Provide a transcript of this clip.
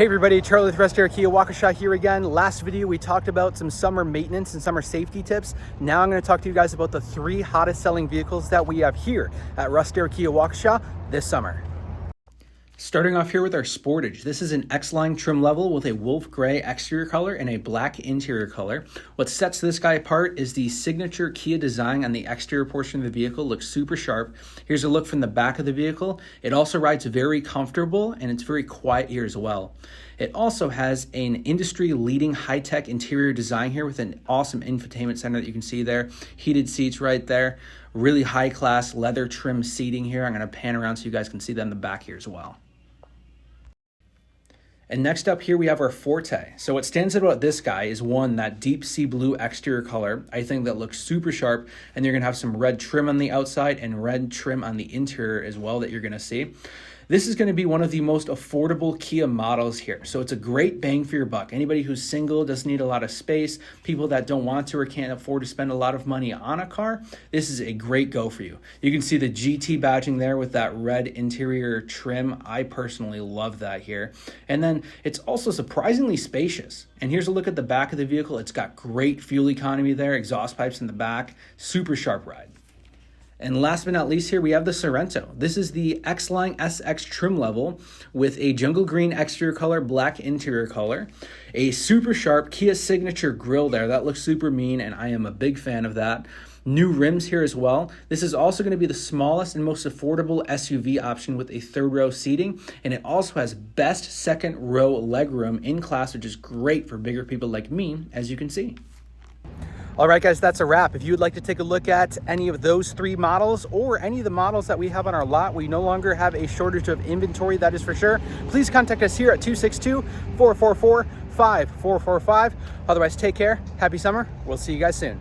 Hey everybody, Charlie with Russ Darrow Waukesha here again. Last video we talked about some summer maintenance and summer safety tips. Now I'm going to talk to you guys about the 3 hottest selling vehicles that we have here at Russ Darrow Waukesha this summer. Starting off here with our Sportage. This is an X-Line trim level with a wolf gray exterior color and a black interior color. What sets this guy apart is the signature Kia design on the exterior portion of the vehicle. Looks super sharp. Here's a look from the back of the vehicle. It also rides very comfortable and it's very quiet here as well. It also has an industry-leading high-tech interior design here with an awesome infotainment center that you can see there. Heated seats right there. Really high-class leather trim seating here. I'm going to pan around so you guys can see that in the back here as well. And next up here we have our Forte. So what stands out about this guy is one, that deep sea blue exterior color. I think that looks super sharp, and you're gonna have some red trim on the outside and red trim on the interior as well that you're gonna see. This is gonna be one of the most affordable Kia models here. So it's a great bang for your buck. Anybody who's single, doesn't need a lot of space, people that don't want to or can't afford to spend a lot of money on a car, this is a great go for you. You can see the GT badging there with that red interior trim. I personally love that here. And then it's also surprisingly spacious. And here's a look at the back of the vehicle. It's got great fuel economy there, exhaust pipes in the back, super sharp ride. And last but not least here, we have the Sorento. This is the X-Line SX trim level with a jungle green exterior color, black interior color. A super sharp Kia signature grille there. That looks super mean, and I am a big fan of that. New rims here as well. This is also going to be the smallest and most affordable SUV option with a third row seating. And it also has best second row legroom in class, which is great for bigger people like me, as you can see. All right, guys, that's a wrap. If you would like to take a look at any of those 3 models or any of the models that we have on our lot, we no longer have a shortage of inventory, that is for sure. Please contact us here at 262-444-5445. Otherwise, take care. Happy summer. We'll see you guys soon.